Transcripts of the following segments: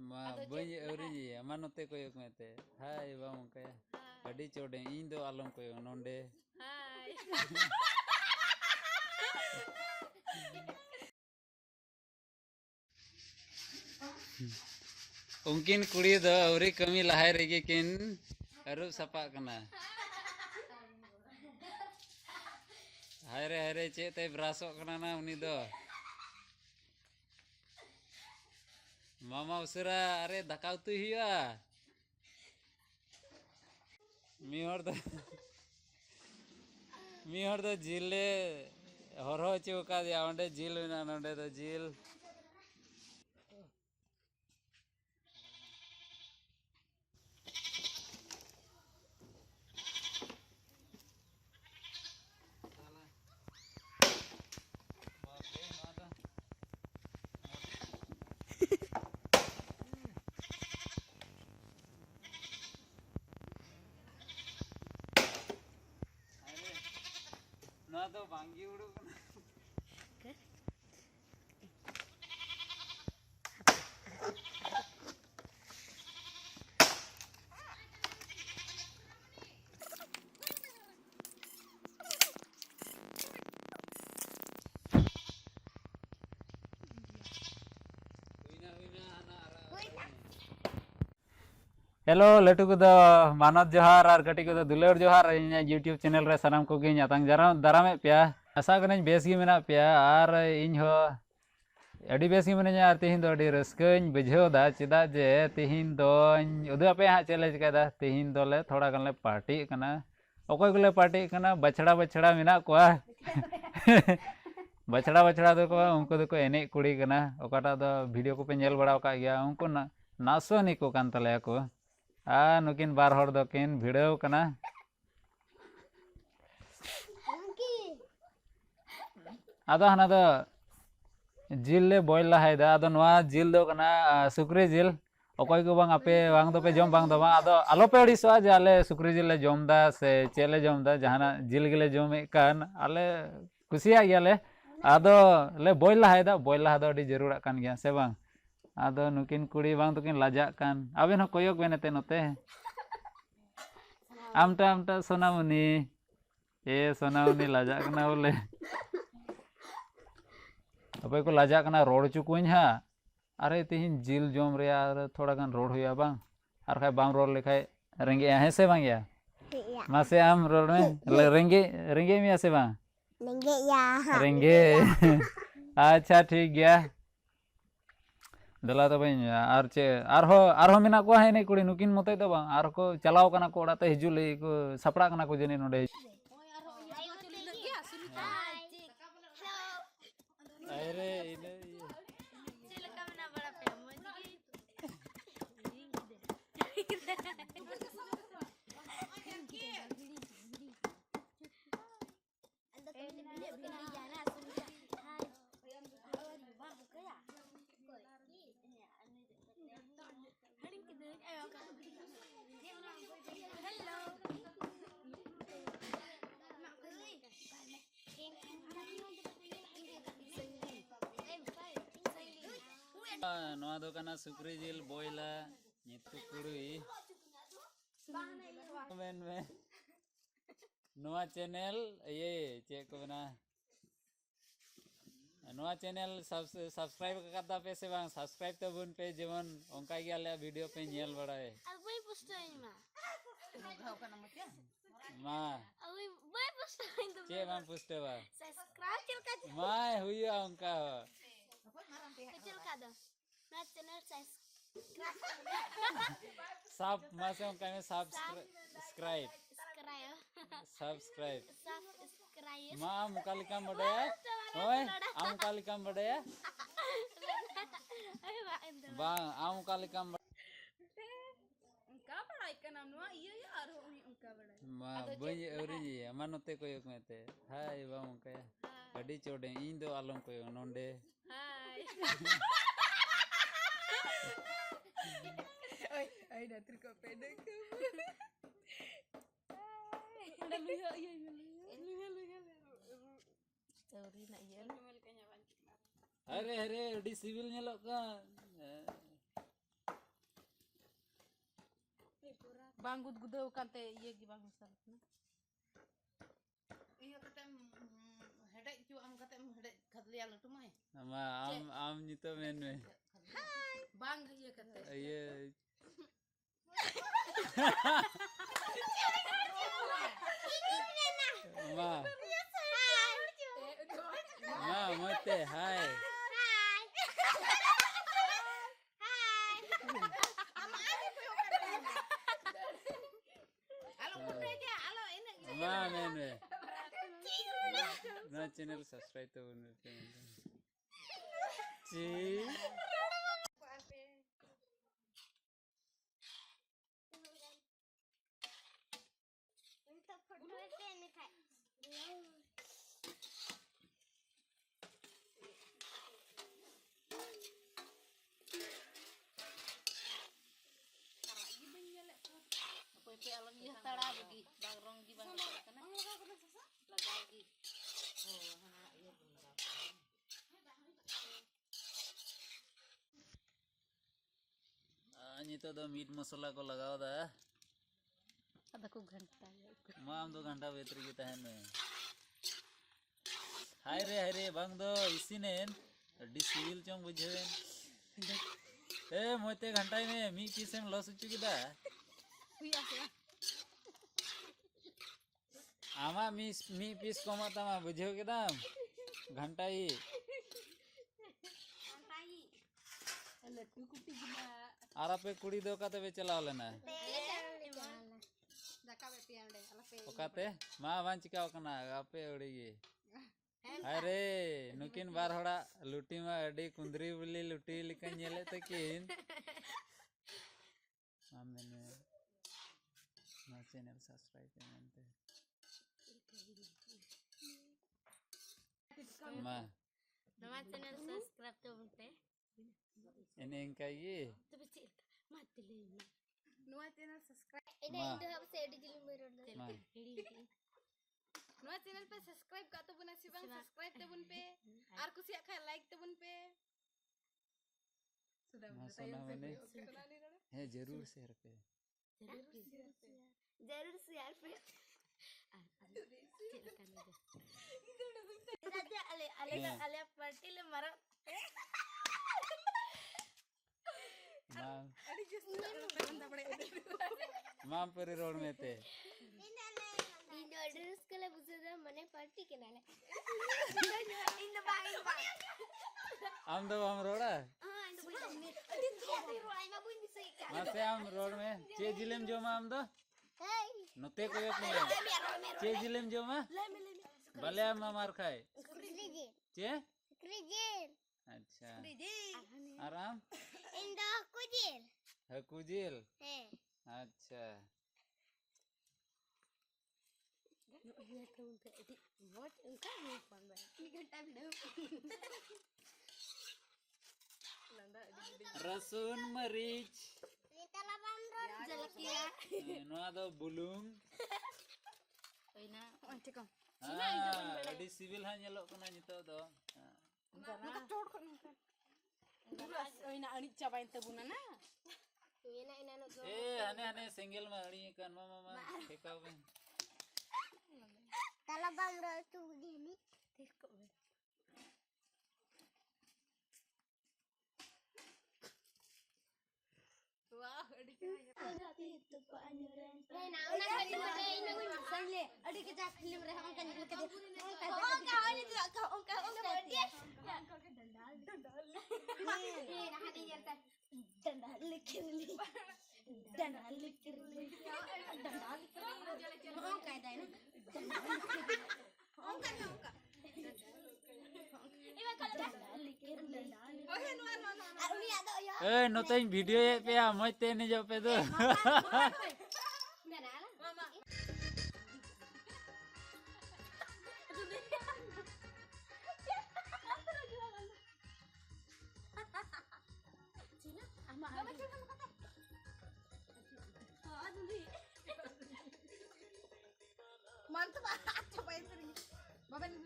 मा बई अवरी अमानते कोयक मेते हाय बाम कया अडी चोडे इन दो आलम कोयो नोंडे हाय उनकिन कुड़ी दो अवरी कमी लहाय रेगे किन अरुब सपा कना हाय रे चे ते ब्रासो कना ना उनी दो मामा उसरा अरे दाका उतु हिया मी हर दो जिले हरो चौका दिया ओंडे जिल ना ओंडे दो जिल ना तो बांगी उड़ू हेलो लटू को मानद जोहार और कटी को दुलर जोहार यूट्यूब चैनल रे सानाम को आतंग दारामे पे आशा करें बेस गे मेना पे और इन अड़ी बेस गे मिनाया और तेहन दो अड़ी रस्कन बुझेदा चेदा जे तेहन दो उदू पे हाँ चेले चिकादा तेहन दोले थोड़ा गनले पार्टी कना अकोय कोले पार्टी कना बछड़ा बछड़ा मेना कोआ बछड़ा बछड़ा दो को उनको दो को एने कुड़ी कना ओकाटा दो वीडियो को पे नेल बड़ा का गया उनको ना नासो निको कान तले को नुकिन बार हर दो किन भिड़ाव कना आदो हना दो जिल ले बॉयल लहायदा आदो नवा जिल दो कना सुक्री जिल अकोय को बांग आपे बांग दो पे जम बांग दो बांग आदो आलो पे अड़ीसवा जे आले सुक्री जिल ले जमदा से चेले जमदा जहाना जिल गिले जमे कान आले कुसिया गयाले आदो ले बॉयल लहा दो अड़ी जरूरत कान गया से बांग आदो नुकिन कुड़ी बांग तो किन लाजा कान आबेन हो कोयक बेनेते नोते आमटा सोनामुनी ए सोनामुनी लाजा कना बोले अबे को लाजा कना रोड चुकुኝ हा अरे तिहिन जिल जोम रे थोड़ा गान रोड हुआ बांग और खाय बांग रोड लेखाय रेंगे है से बांग या मासे आम रोड में रेंगे में से बांग रेंगे अच्छा ठीक गया दला तो बन और चे आर मेना को है नहीं कुड़ी नुकिन मते तो बांग आर को चलाव कना को ओड़ाते हिजुले को सपड़ा कना को जनी नोडे अरे इने चिलका मना बड़ा पे मजी नवा दो कना सुक्री जिल बॉयला नितु कुड़ी मेन में नवा चैनल ये चे को बना नवा चैनल सब्सक्राइब करता पे से बांग सब्सक्राइब तो बुन पे जीवन ओंका गया वीडियो पे नेल बड़ाए अबे पुस्तक मा अबे बाय पुस्तक चे मा पुस्तक बा सब्सक्राइब चलका माय हुई ओंका चल का दो ना चैनल सब मासे ओंका में सब्सक्राइब मा मुकालिका बड़े ओए आम कालिका बड़े बांग आम कालिका उनका बड़ा इकना नवा ये और उनका बड़ा मा बई अवरी अमानते कोयक मेते हाय बाम कया अडी चोडे इन दो आलम कोयो नोंडे हाय ओए नात्र को पेडे ada luya iya luya story na iya अरे अरे डी civil nyelok kan. Bang gud-gudaw kante iya gi bang salat na. Iya katem hedek cu am katem hedek khadliya latu mai. Ama am nyito men me. Hai. Bang iya kate. Iya. Ma. Ma mote hai. Ma men me. Na channel subscribe to un pe. Ci. Pe alam iya tara bagi bang rong gi bang kana. Lagi. Nyito do meat masala ko लगाओ दा. Ada ku घंटा Ma am 2 घंटा भीतर की तहन में. हाय रे बंग दो इसीनेन डी सिविल चोंग बुझेन. ए मोते घंटा में मी पीसेम लॉस उचु किदा. Kuya ya. आमा मी पीस कोमा तमा बुझेव किदाम. घंटा ही. Latu kupi gina. आरा पे कुड़ी दो का तबे चलाव लेना. Daka be pian de ala pe. ओकाते मा वां चिकाव कना आपे ओड़ीगी. अरे नुकिन बार होड़ा लुटी मा अडी कुंदरी बुली लुटी लिकन नेले तकिन. आमेने ना चैनल सब्सक्राइब करते. Ma. Nama channel subscribe to bunte. Ini engka ye. Tapi cik mati lena. Nuwa channel subscribe. Ini Ma. Indo hab se digital mirror Ma. Nuwa channel पे subscribe का तो बना सी बंग subscribe ते बुन पे. आर कुछ या खाए like ते बुन पे. सुधा Ma सोना मैंने है जरूर शेयर पे. जरूर शेयर पे. Nanti ale party le marah. माम परी रोड में थे. Indo address kala busada mane party ke nale. Indo bang. हम दो हम रोड़ा. Indo bang. Adi roai ma bun bisa ikan. मासे हम रोड में चे जिलेम जो मा हम दो. Hey. नुते को एक नहीं. चे जिलेम जो मा. भले हम मार खाए. Kriji. चे. Kriji. अच्छा. आराम. Indo kujil. है कुजिल. Hey. अच्छा. Iya kamu tadi buat engkau lupa mbak. Ini kan video. रसून मरीच. Kita 800 jelek ya. नोआ दो बुलुंग. Oina, cek om. अडी सिविल हां nyelok kena nyito do. Cocok kan. Duras oina ani cabain tebuna na. Ini no go. हने single में अड़ी kan mama ठेकाव में. Kalau 800 tuh gini. Teko. Wah, adik kaya. Itu kok anyuran. Nah, una kali mana ini win sangle. Adik kita film reh on kan kita. Oh, kau ini tidak kau dia. Ya, kau ke dandal. Nih, nah ini nyata. Dandal likirli. Dandal likirli. Dandal likirli. Oh, kayak dah ini. Dandal likirli. Oh, kan kau ka. Iba kalau dandal likirli. Oh, no. Arumi ada ya. A नोते video ये पे आ मते ने जो पे दो. Enggak ada. Mama. Cina, ama Mama cuma kata. Oh, aduh. Mantap, cobain sering. Bapak ini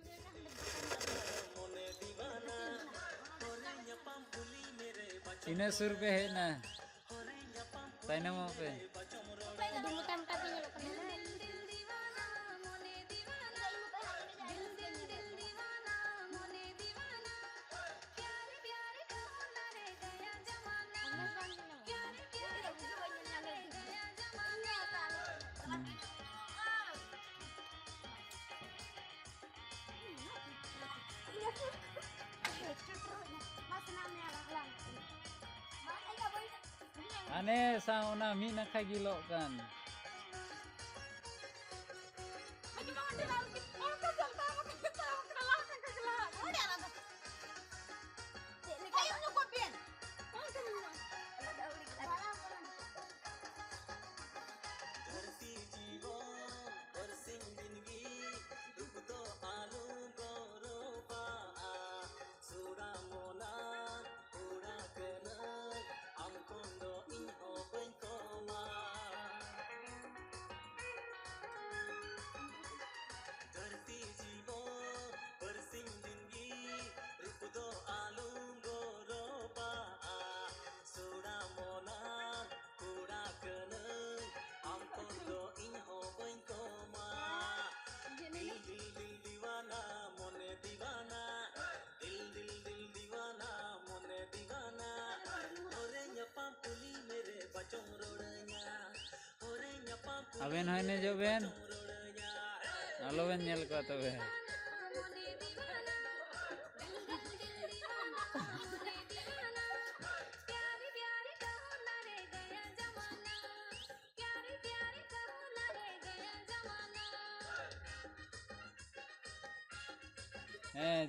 ina sur pe he na taina mo pe Aduh, muka-muka punya lo kena. ane sauna mi na kagilo kan aben hoine jo ben alo ben nyel ko tobe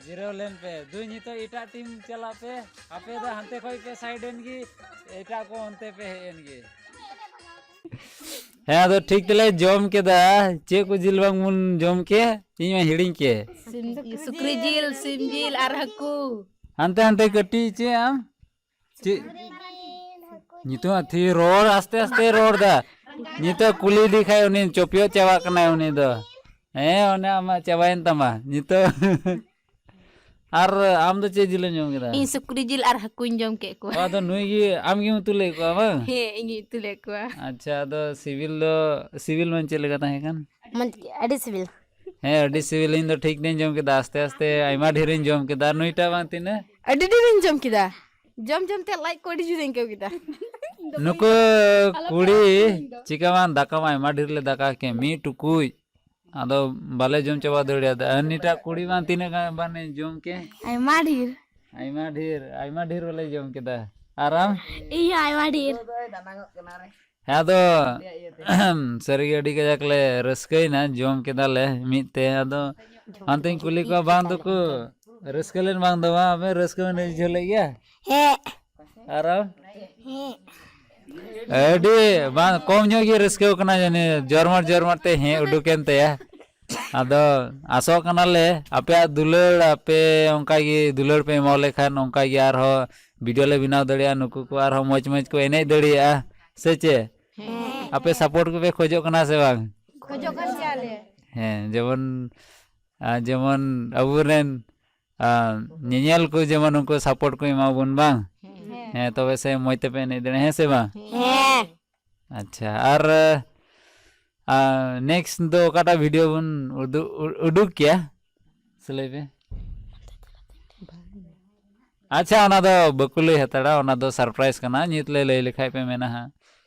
zero लेन पे दुई नितो इटा team चला पे आपे दा हंते खोई पे साइड एनगी इटा को हंते पे एनगी हाँ तो ठीक तले जोम के दा चे को जिल बांग मुन जोम के इन में हिडिंग के सुक्री जिल सिम जिल आर हकू हंते हंते कटी चे आम चे नितो थी रोड आस्ते आस्ते रोड दा नितो कुली दिखाय उनी चोपियो चावा कना उनी दो ओने आमा चावायन तमा नितो आर आम दो चे जिल जोम के दा इन सुक्री जिल आर हकू जम के को आ तो नुई गी आम गी तुले को बांग हे इंगी तुले को अच्छा तो सिविल मन चले का है kan मन अड़ी सिविल हे अडी सिविल इन दो ठीक दिन जम के आस्ते आस्ते आइमा ढेरिन जम के दार नुईटा बांग तिने अडी दिन जम किदा जम जम ते लाइक कोडी जुदें के किदा नुको कुड़ी चिका बांग दाका मा आइमा ढेरले दाका के मी टुकुई आदो बाले जम चबा दड़िया दा अनिटा कुड़ी बांग तिने का बाने जम के आई माडीर आइमा ढेर वाले जम के दा आराम iya आई माडीर हाँ तो सरी अड़ी कजाकले रस्कई ना जम के दाले मिते आदो अंते कुली को बांग दो को रस्कलेन बांग दो वा मैं रस्क में नहीं झोले गया हे आराम हे अड़ी बांग कम न्यो की रस्क कना जाने जरमर ते हैं उडुकेन ते या आदो आसो कना ले आपे दुलड़ आपे उनका ये दुलड़ पे मौले खान उनका यार हो वीडियो ले बिना दड़िया नुकु को आर हो मौज को एने दड़िया सचे आपे सपोर्ट को पे खोजो कना से बांग खोजो कन चाले हैं जेमन अबुरेन नियल को जेमन उनको सपोर्ट को इमा बुन बांग हैं तो वैसे मोइते पे नहीं देने हैं से बांग अच्छा और नेक्स्ट दो काटा वीडियो बुन उडुक क्या सले पे अच्छा ओना दो बकुले हतड़ा ओना दो सरप्राइज कना नितले ले लिखाई पे मेना हा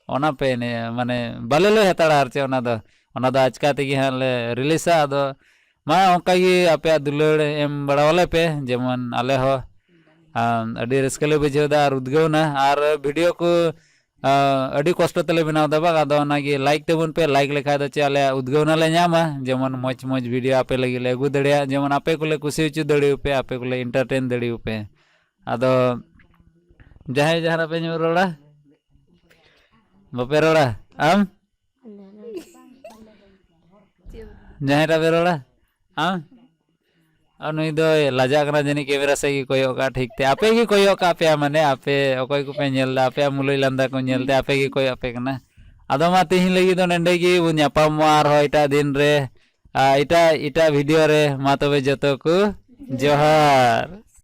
ओना पे ने माने बाले ले हतड़ा आरचे ओना दो आजका तेगी हाँ ले रिलीसा आदो मा ओंका गी आपे दुलड़ एम बड़ा वाले पे जेमन आले हो अडी रस्कले बुझेदा और उद्गवना और वीडियो को अडी कष्ट तले बनाव दा बाग आदो ओनागी लाइक तेबुन पे लाइक लेखा दो चाले उद्गवना ले न्यामा जेमन मौज वीडियो आपे लगी ले अगु दड़िया जेमन आपे कोले खुशी उचु दड़ियो पे आपे कोले एंटरटेन दड़ियो पे आदो जहां जहां पे न्यू रोड़ा बापे रोड़ा आम जहां रा रोड़ा आम और नुई दो लाजा कना जनी कैमरा से की कोयो का ठीक ते आपे की कोयो का पे माने आपे ओकोय को पे नेल दा आपे मुलई लंदा को नेलते आपे की कोयो आपे कना आदो मा तिहिन लगी दो नंडे की बु न्यापाम मार हो इटा दिन रे इटा वीडियो रे मा तबे जतो को जोहार।